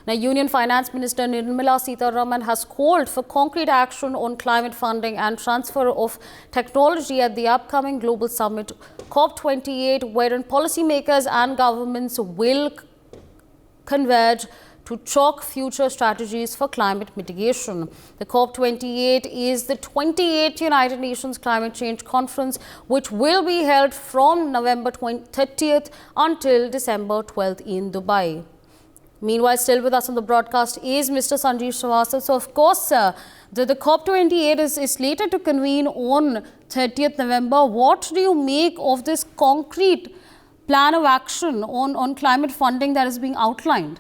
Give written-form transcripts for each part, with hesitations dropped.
Now, Union Finance Minister Nirmala Sitharaman has called for concrete action on climate funding and transfer of technology at the upcoming global summit COP28, wherein policymakers and governments will converge to chalk future strategies for climate mitigation. The COP28 is the 28th United Nations Climate Change Conference, which will be held from November 30th until December 12th in Dubai. Meanwhile, still with us on the broadcast is Mr. Sanjeev Srivastava. So, of course, the COP28 is slated to convene on 30th November. What do you make of this concrete plan of action on climate funding that is being outlined?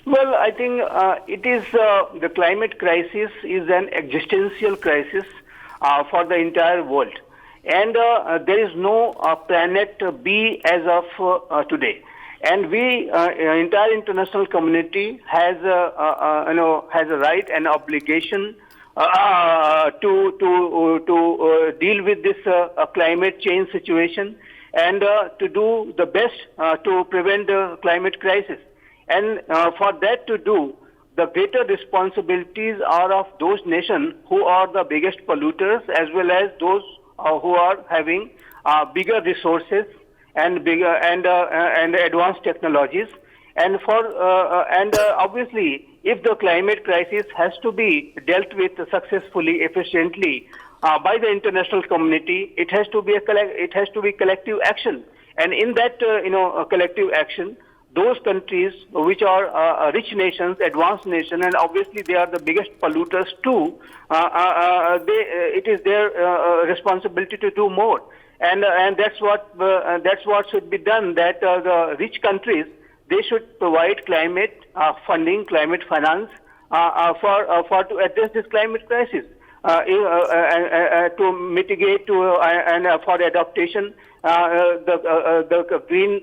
Well, I think it is the climate crisis is an existential crisis for the entire world. And there is no planet B as of today. And we, entire international community, has has a right and obligation to deal with this climate change situation and to do the best to prevent the climate crisis. And for that to do, the greater responsibilities are of those nations who are the biggest polluters, as well as those who are having bigger resources and bigger and advanced technologies. And obviously, if the climate crisis has to be dealt with successfully, efficiently by the international community, it has to be collective action. And in that collective action, those countries which are rich nations, advanced nations, and obviously they are the biggest polluters too, it is their responsibility to do more. And that's what should be done. That the rich countries, they should provide climate funding, climate finance for to address this climate crisis, to mitigate and for adaptation. The green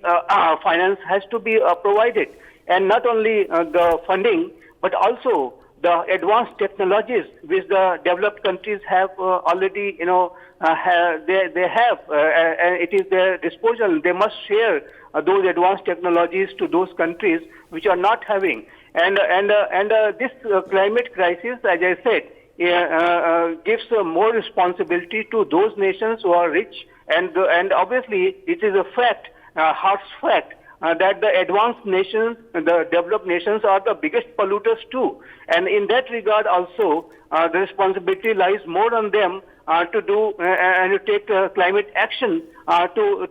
finance has to be provided, and not only the funding, but also the advanced technologies which the developed countries have already, they have, and it is their disposal. They must share those advanced technologies to those countries which are not having. And this climate crisis, as I said, gives more responsibility to those nations who are rich, and obviously it is a fact, harsh fact, that the advanced nations, the developed nations, are the biggest polluters too. And in that regard also, the responsibility lies more on them to do and to take climate action to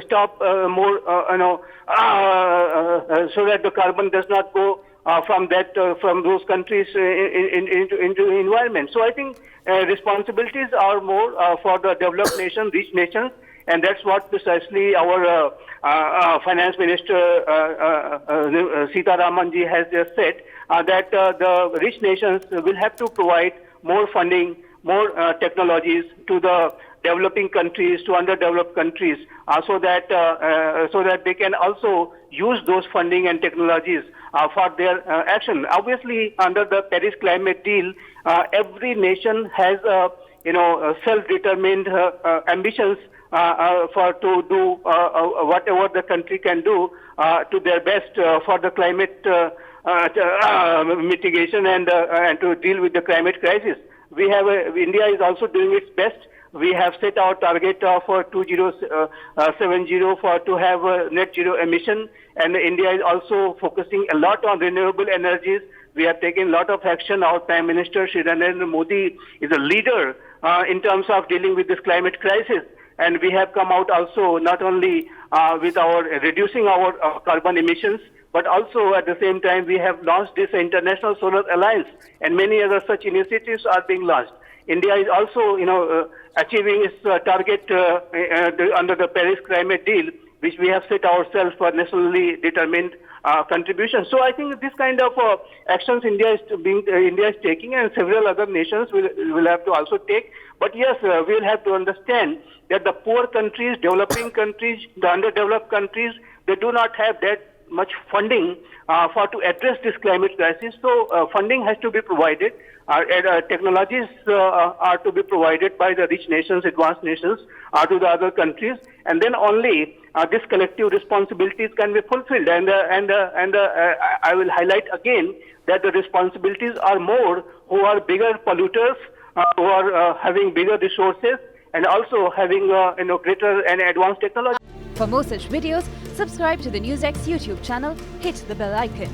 stop more, so that the carbon does not go from those countries into the environment. So I think responsibilities are more for the developed nations, rich nations, and that's what precisely our Finance Minister Sitharaman ji has just said, that the rich nations will have to provide more funding, more technologies to the developing countries, to underdeveloped countries, so that they can also use those funding and technologies for their action. Obviously, under the Paris Climate Deal, every nation has self-determined ambitions to do whatever the country can do to their best for the climate mitigation and to deal with the climate crisis. India is also doing its best. We have set our target of 2070 to have net zero emission, and India is also focusing a lot on renewable energies. We have taken a lot of action. Our Prime Minister, Shri Narendra Modi, is a leader in terms of dealing with this climate crisis. And we have come out also not only with our reducing our carbon emissions, but also at the same time we have launched this International Solar Alliance, and many other such initiatives are being launched. India is also, achieving its target under the Paris Climate Deal, which we have set ourselves for nationally determined contribution. So I think this kind of actions India is taking, and several other nations will have to also take. But yes, we'll have to understand that the poor countries, developing countries, the underdeveloped countries, they do not have that much funding to address this climate crisis. So funding has to be provided. Technologies are to be provided by the rich nations, advanced nations, to the other countries, and then only this collective responsibilities can be fulfilled. And I will highlight again that the responsibilities are more who are bigger polluters, who are having bigger resources, and also having greater and advanced technology. For more such videos, subscribe to the NewsX YouTube channel, hit the bell icon.